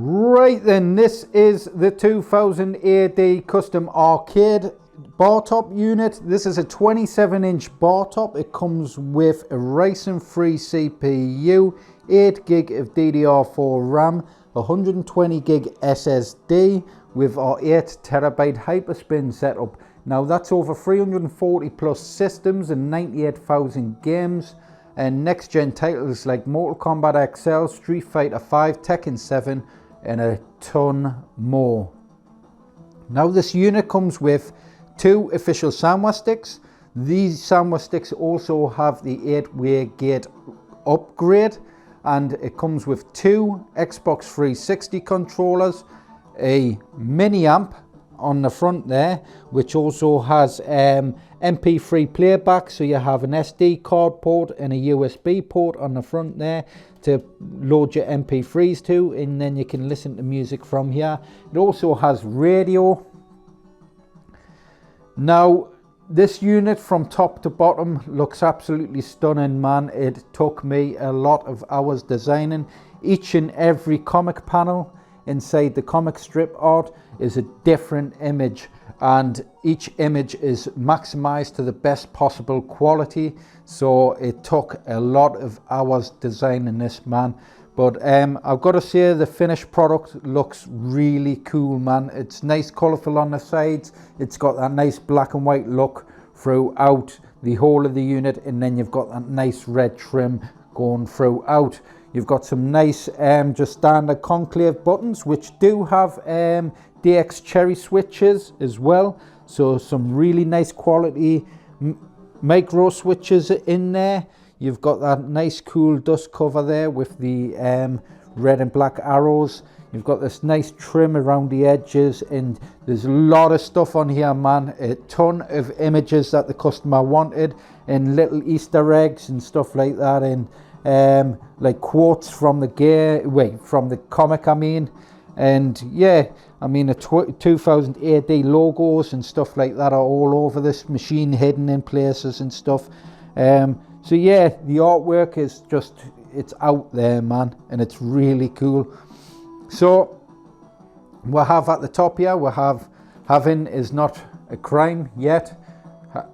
Right then, this is the 2000 AD custom arcade Bartop unit. This is a 27-inch Bartop. It comes with a Ryzen 3 CPU, 8 gig of DDR4 RAM, 120 gig SSD with our 8 terabyte Hyperspin setup. Now that's over 340 plus systems and 98,000 games. And next gen titles like Mortal Kombat XL, Street Fighter 5, Tekken 7 and a ton more. Now this unit comes with 2 official soundbar sticks. These soundbar sticks also have the 8-way gate upgrade, and it comes with 2 Xbox 360 controllers, a mini amp on the front there, which also has MP3 playback, so you have an SD card port and a USB port on the front there to load your MP3s to, and then you can listen to music from here. It also has radio. Now this unit from top to bottom looks absolutely stunning, man. It took me a lot of hours designing. Each and every comic panel inside the comic strip art is a different image, and each image is maximized to the best possible quality, so it took a lot of hours designing this, man. But I've got to say the finished product looks really cool, man. It's nice, colorful on the sides. It's got that nice black and white look throughout the whole of the unit, and then you've got that nice red trim going throughout. You've got some nice just standard conclave buttons, which do have DX cherry switches as well, so some really nice quality micro switches in there. You've got that nice cool dust cover there with the red and black arrows. You've got this nice trim around the edges, and there's a lot of stuff on here, man. A ton of images that the customer wanted, and little Easter eggs and stuff like that, and like quotes from the comic, I mean. And yeah, I mean the 2000 AD logos and stuff like that are all over this machine, hidden in places and stuff. So yeah, the artwork is just, it's out there, man, and it's really cool. So we'll have at the top here, we'll have having is not a crime yet.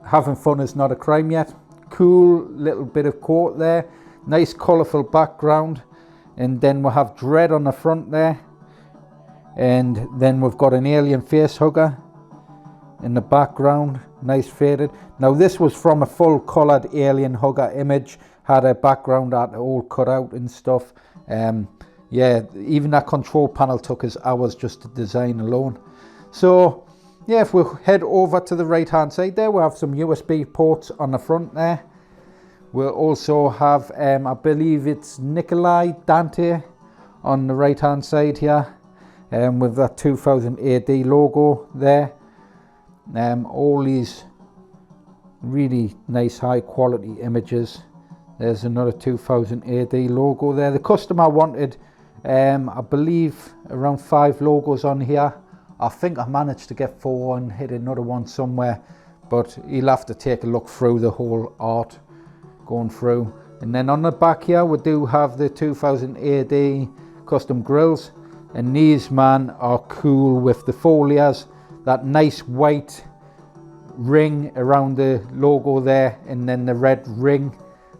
Having fun is not a crime yet. Cool little bit of quote there. Nice colourful background, and then we'll have Dread on the front there, and then we've got an alien face hugger in the background, nice faded. Now this was from a full coloured alien hugger image, had a background art all cut out and stuff. Yeah, even that control panel took us hours just to design alone. So yeah, if we head over to the right hand side there, we'll have some USB ports on the front there. We'll also have, I believe it's Nikolai Dante on the right hand side here, with that 2000 AD logo there. All these really nice high quality images. There's another 2000 AD logo there. The customer wanted, I believe, around 5 logos on here. I think I managed to get 4 and hit another one somewhere, but he'll have to take a look through the whole art going through. And then on the back here we do have the 2000 AD custom grills, and these, man, are cool with the folias, that nice white ring around the logo there, and then the red ring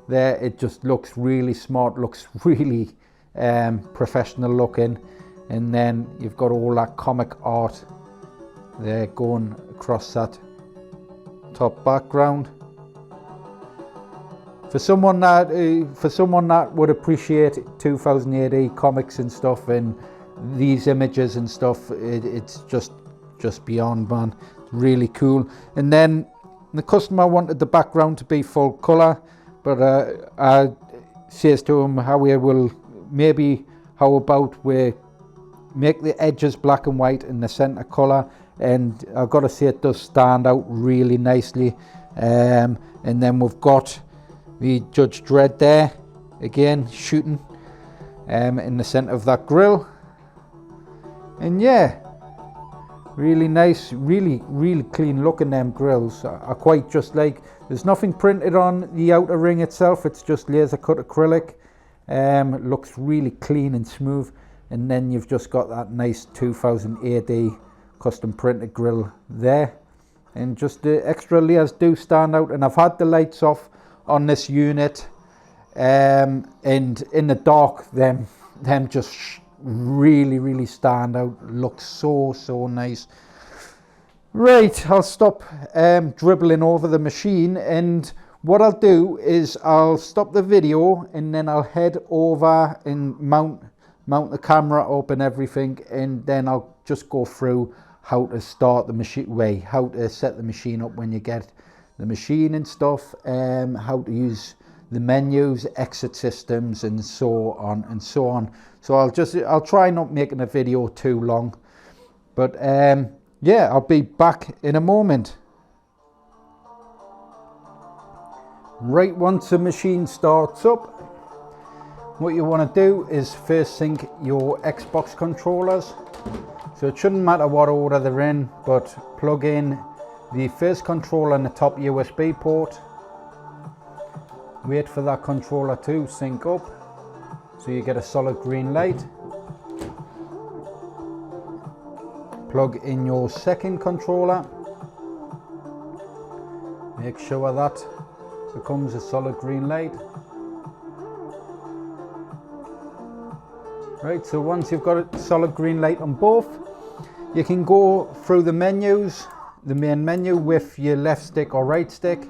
there. It just looks really smart, looks really professional looking. And then you've got all that comic art there going across that top background. For someone that would appreciate 2000 AD comics and stuff, and these images and stuff, it's just beyond, man. Really cool. And then the customer wanted the background to be full color, but I says to him how we will maybe how about we make the edges black and white in the center color, and I've got to say it does stand out really nicely. And then we've got the Judge Dredd there again shooting in the center of that grill, and yeah, really nice, really clean looking. Them grills are quite just like, there's nothing printed on the outer ring itself, it's just laser cut acrylic. It looks really clean and smooth, and then you've just got that nice 2000 AD custom printed grill there, and just the extra layers do stand out. And I've had the lights off on this unit, and in the dark them just really stand out. Looks so nice. Right, I'll stop dribbling over the machine, and what I'll do is I'll stop the video and then I'll head over and mount the camera up and everything, and then I'll just go through how to start the machine, how to set the machine up when you get the machine and stuff, how to use the menus, exit systems, and so on and so on. So I'll try not making the video too long, but yeah, I'll be back in a moment. Right, once the machine starts up, what you want to do is first sync your Xbox controllers. So it shouldn't matter what order they're in, but plug in the first controller in the top USB port. Wait for that controller to sync up so you get a solid green light. Plug in your second controller. Make sure that becomes a solid green light. Right, so once you've got a solid green light on both, you can go through the menus, the main menu with your left stick or right stick,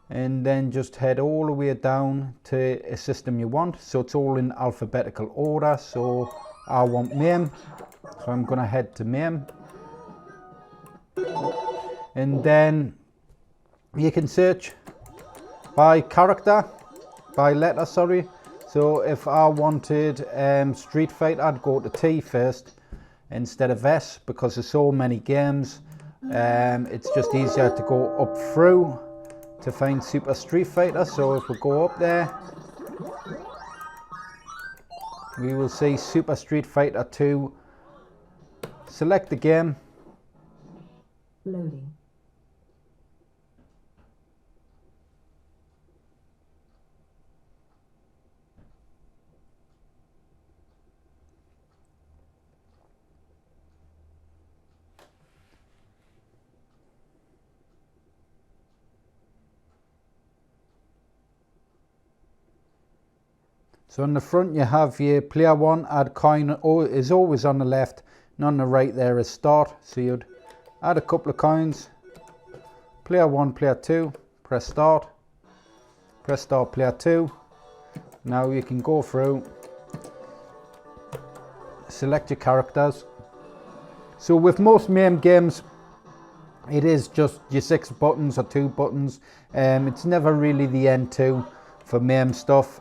and then just head all the way down to a system you want. So it's all in alphabetical order. So I want MAME, so I'm going to head to MAME, and then you can search by character, by letter, sorry. So if I wanted Street Fighter, I'd go to T first instead of S, because there's so many games. It's just easier to go up through to find Super Street Fighter. So if we go up there, we will see Super Street Fighter 2. Select the game. Loading. So on the front you have your player 1, add coin is always on the left, and on the right there is start. So you'd add a couple of coins, player 1, player 2, press start, player 2. Now you can go through, select your characters. So with most MAME games, it is just your 6 buttons or 2 buttons. It's never really the N2 for MAME stuff.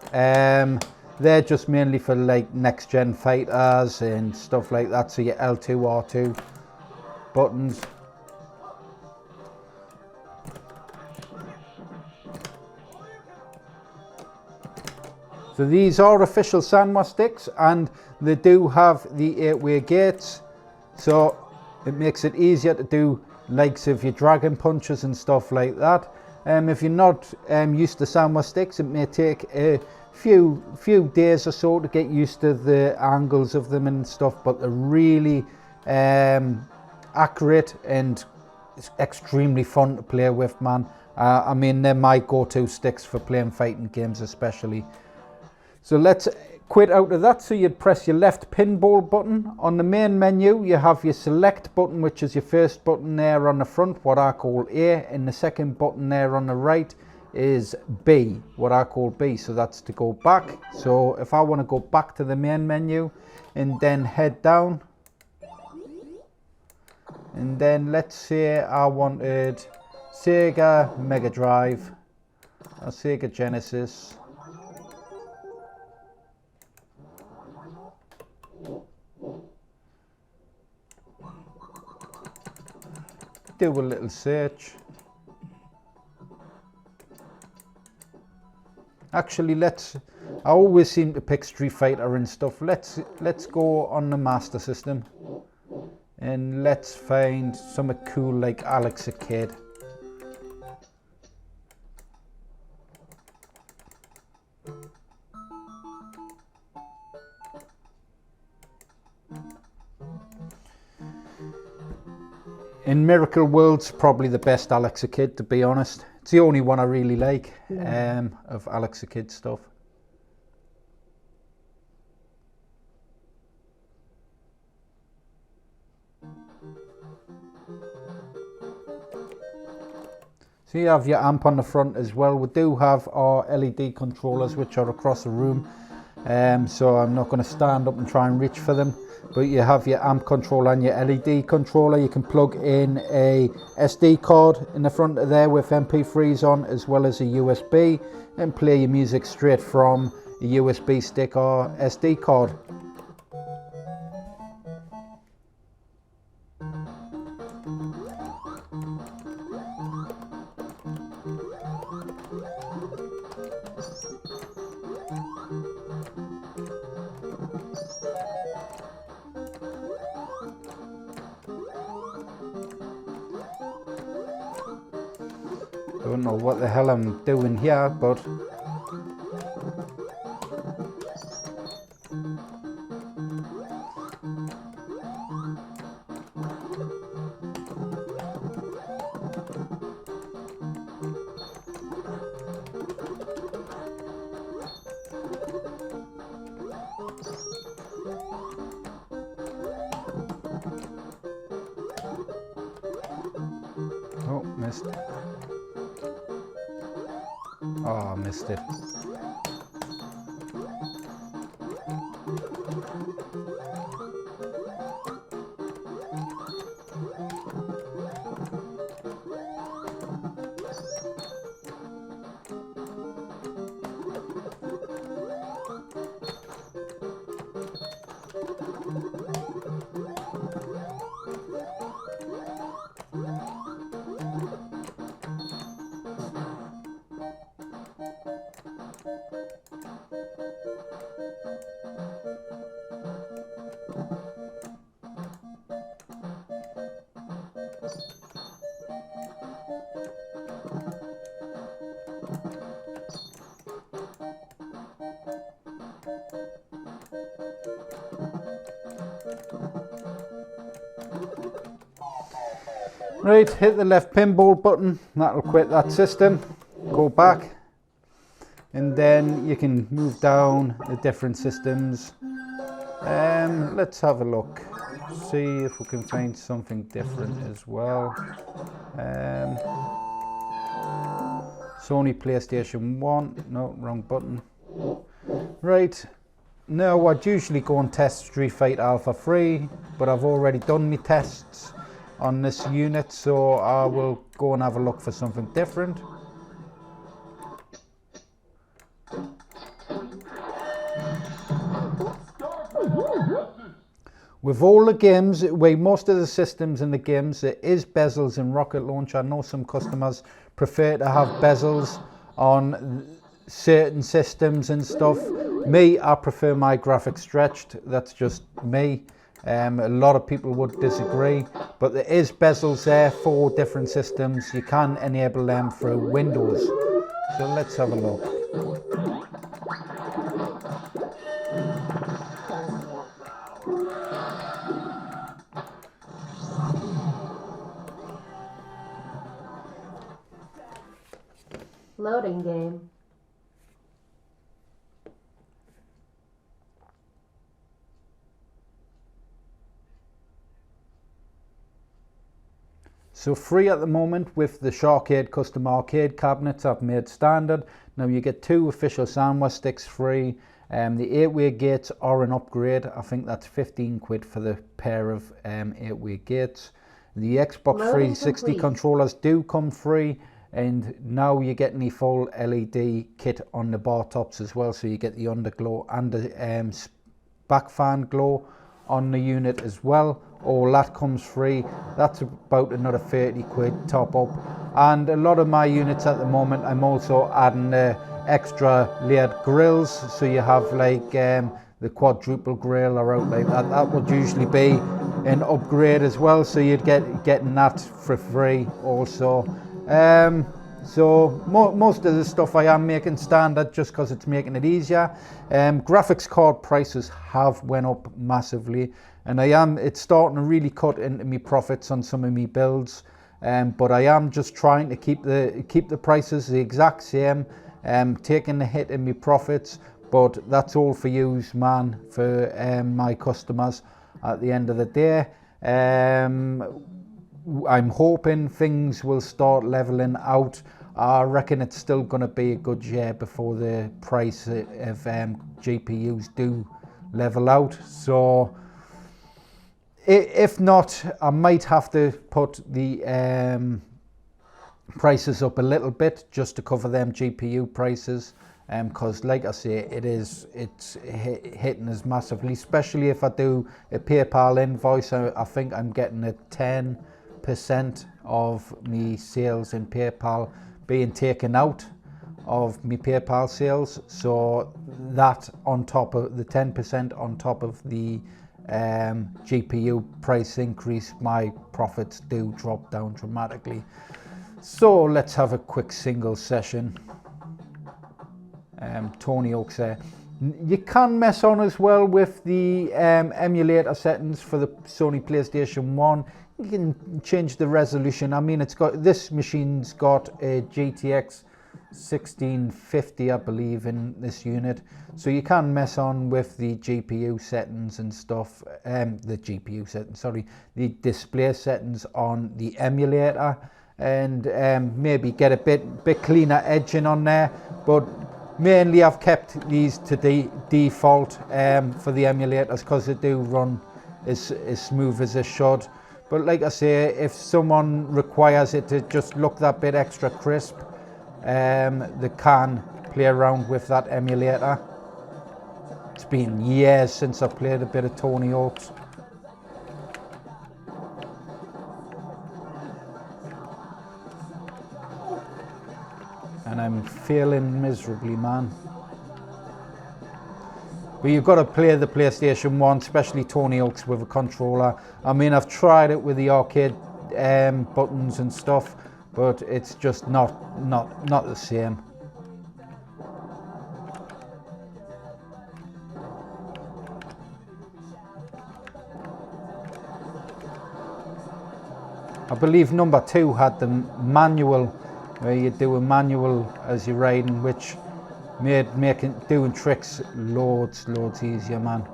They're just mainly for like next gen fighters and stuff like that. So your L2, R2 buttons. So these are official Sanwa sticks, and they do have the 8-way gates, so it makes it easier to do likes of your dragon punches and stuff like that. If you're not used to Sanwa sticks, it may take a few days or so to get used to the angles of them and stuff, but they're really accurate and it's extremely fun to play with, man. I mean, they're my go-to sticks for playing fighting games especially. So let's quit out of that. So you'd press your left pinball button. On the main menu you have your select button, which is your first button there on the front, what I call A, and the second button there on the right is B, what I call B. So that's to go back. So if I want to go back to the main menu and then head down, and then let's say I wanted Sega Mega Drive or Sega Genesis. Do a little search. Actually, I always seem to pick Street Fighter and stuff. Let's go on the Master System and let's find something cool like SHAR-KADE. In Miracle World's probably the best SHAR-KADE, to be honest. It's the only one I really like of SHAR-KADE stuff. So you have your amp on the front as well. We do have our LED controllers which are across the room. So I'm not going to stand up and try and reach for them. But you have your amp controller and your LED controller. You can plug in a SD card in the front of there with MP3s on, as well as a USB, and play your music straight from a USB stick or SD card. Don't know what the hell I'm doing here, but oh, missed. Oh, I missed it. Right, hit the left pinball button, that'll quit that system. Go back, and then you can move down the different systems. Let's have a look, see if we can find something different as well. Sony PlayStation 1, no, wrong button. Right, now I'd usually go and test Street Fighter Alpha 3, but I've already done my tests on this unit, so I will go and have a look for something different. With all the games, most of the systems in the games, there is bezels in Rocket Launcher. I know some customers prefer to have bezels on certain systems and stuff. Me, I prefer my graphics stretched. That's just me. A lot of people would disagree, but there is bezels there for different systems. You can enable them through Windows. So let's have a look. Loading game. So free at the moment with the SHAR-KADE custom arcade cabinets I've made standard. Now you get 2 official soundware sticks free. The 8-way gates are an upgrade. I think that's 15 quid for the pair of 8-way gates. The Xbox 360 controllers do come free, and now you're getting the full LED kit on the Bartops as well. So you get the underglow and the back fan glow on the unit as well. All that comes free. That's about another 30 quid top up. And a lot of my units at the moment, I'm also adding extra layered grills, so you have like the quadruple grill or out like that. That would usually be an upgrade as well, so you'd getting that for free also. So most of the stuff I am making standard just because it's making it easier. Graphics card prices have went up massively, and it's starting to really cut into me profits on some of me builds. But I am just trying to keep the prices the exact same, taking the hit in me profits. But that's all for you, man, for my customers at the end of the day. I'm hoping things will start leveling out. I reckon it's still going to be a good year before the price of GPUs do level out. So if not, I might have to put the prices up a little bit just to cover them GPU prices. Because like I say, it's hitting us massively, especially if I do a PayPal invoice. I think I'm getting a 10% of me sales in PayPal being taken out of me PayPal sales. So that on top of the 10% on top of the GPU price increase, my profits do drop down dramatically. So let's have a quick single session. Tony Oaks there. You can mess on as well with the emulator settings for the Sony PlayStation 1. You can change the resolution. I mean, this machine's got a GTX 1650, I believe, in this unit. So you can mess on with the GPU settings and stuff. The display settings on the emulator, and maybe get a bit cleaner edging on there. But mainly I've kept these to default for the emulators because they do run as smooth as they should. But like I say, if someone requires it to just look that bit extra crisp, they can play around with that emulator. It's been years since I played a bit of Tony Oaks. And I'm failing miserably, man. But you've got to play the PlayStation 1, especially Tony Oaks, with a controller. I mean, I've tried it with the arcade buttons and stuff, but it's just not the same. I believe number 2 had the manual, where you do a manual as you're riding, which made doing tricks loads easier, man.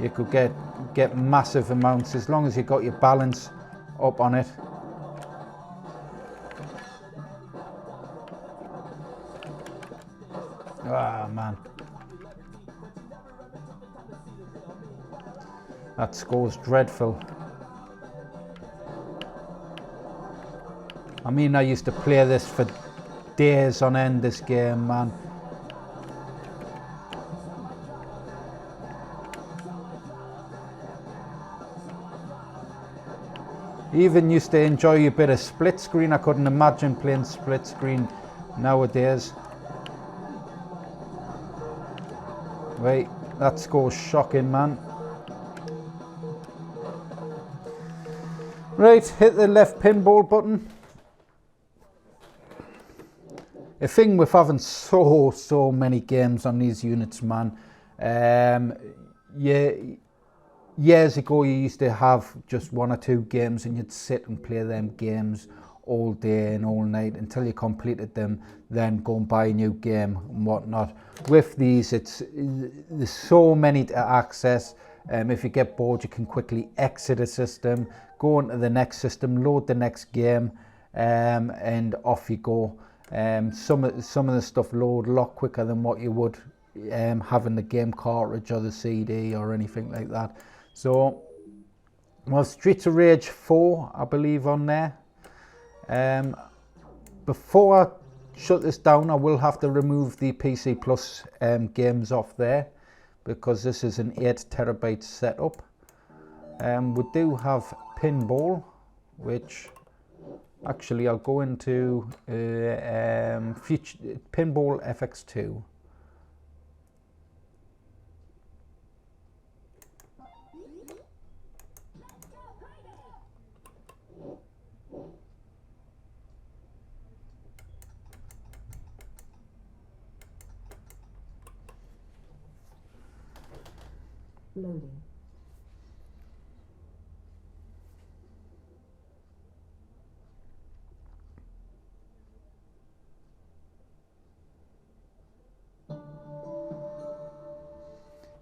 You could get massive amounts as long as you got your balance up on it. Ah, man, that score's dreadful. I mean, I used to play this for days on end, this game, man. Even used to enjoy a bit of split screen. I couldn't imagine playing split screen nowadays. Wait, that score's shocking, man. Right, hit the left pinball button. A thing with having so many games on these units, man. Years ago, you used to have just 1 or 2 games, and you'd sit and play them games all day and all night until you completed them, then go and buy a new game and whatnot. With these, there's so many to access. If you get bored, you can quickly exit a system, go into the next system, load the next game, and off you go. Some of the stuff load a lot quicker than what you would having the game cartridge or the CD or anything like that. So, well, Streets of Rage 4, I believe, on there. Before I shut this down, I will have to remove the PC Plus games off there, because this is an 8 terabyte setup. We do have pinball, which actually I'll go into future pinball FX2. Loading.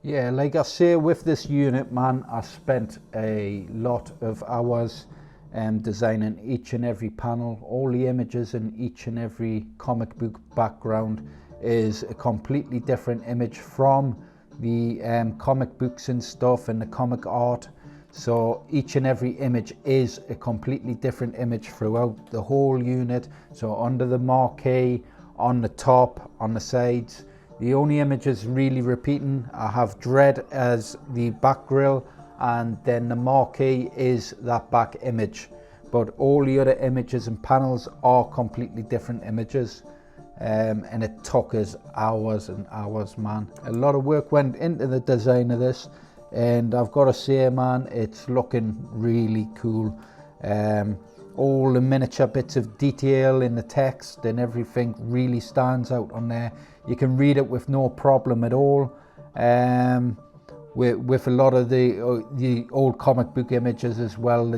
Yeah, like I say, with this unit, man, I spent a lot of hours designing each and every panel. All the images in each and every comic book background is a completely different image from the comic books and stuff and the comic art. So each and every image is a completely different image throughout the whole unit. So under the marquee, on the top, on the sides, the only images really repeating, I have Dread as the back grill, and then the marquee is that back image. But all the other images and panels are completely different images. And it took us hours and hours, man. A lot of work went into the design of this, and I've got to say, man, it's looking really cool. All the miniature bits of detail in the text and everything really stands out on there. You can read it with no problem at all. With a lot of the old comic book images as well,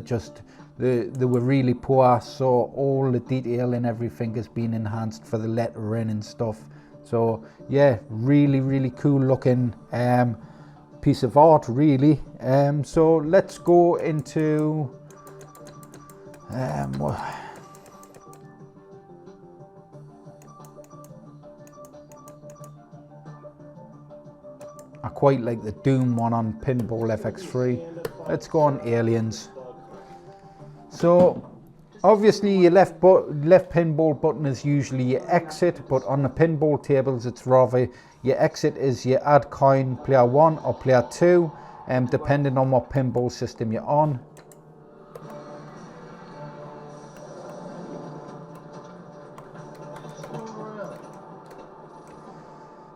they were really poor, so all the detail and everything has been enhanced for the lettering and stuff. So yeah, really cool looking piece of art, really. So let's go into I quite like the Doom one on Pinball FX3. Let's go on Aliens. So obviously your left pinball button is usually your exit, but on the pinball tables it's rather your exit is your add coin player 1 or player 2, depending on what pinball system you're on.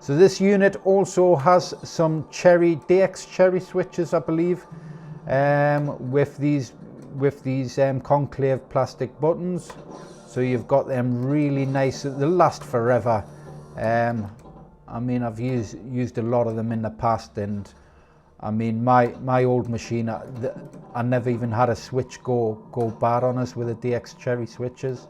So this unit also has some DX cherry switches, I believe, with these concave plastic buttons. So you've got them really nice. They'll last forever. I mean, I've used a lot of them in the past, and I mean, my old machine, I never even had a switch go bad on us with the DX cherry switches.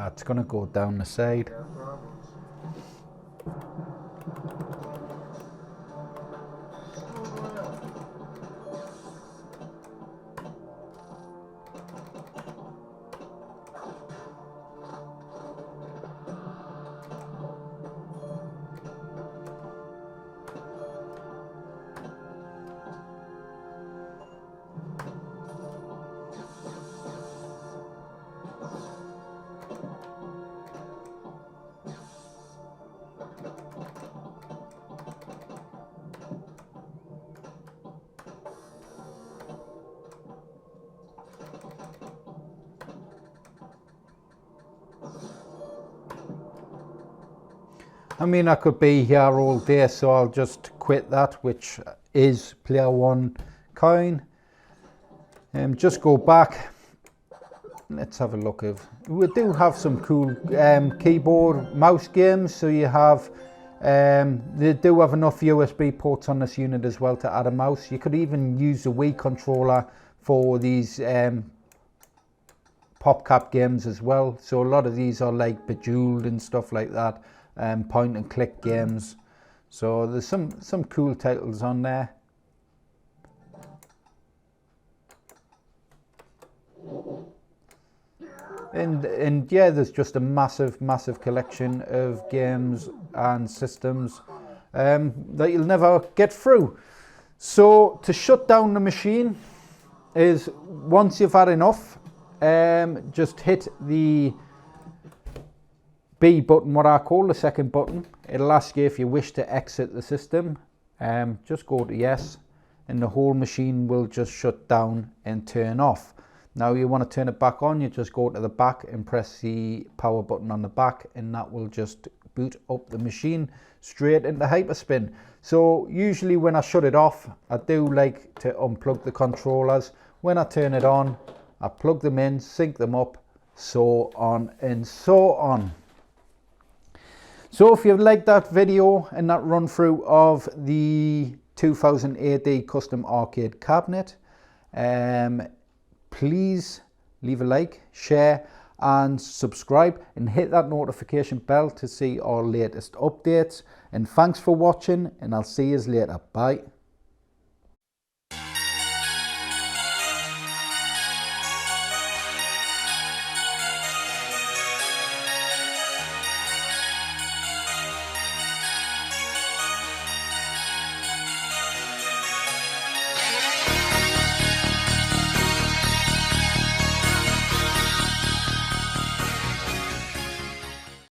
It's going to go down the side. I mean, I could be here all day, so I'll just quit that, which is player 1 coin. Just go back. Let's have a look. We do have some cool keyboard mouse games. So you have, they do have enough USB ports on this unit as well to add a mouse. You could even use the Wii controller for these PopCap games as well. So a lot of these are like Bejeweled and stuff like that. Point and click games. So there's some cool titles on there. And yeah, there's just a massive collection of games and systems that you'll never get through. So to shut down the machine is, once you've had enough, just hit the B button, what I call the second button. It'll ask you if you wish to exit the system. Just go to yes, and the whole machine will just shut down and turn off. Now you want to turn it back on, you just go to the back and press the power button on the back, and that will just boot up the machine straight into Hyperspin. So usually when I shut it off, I do like to unplug the controllers. When I turn it on, I plug them in, sync them up, so on and so on. So if you've liked that video and that run through of the 2000 AD custom arcade cabinet, please leave a like, share and subscribe, and hit that notification bell to see our latest updates. And thanks for watching, and I'll see you later. Bye.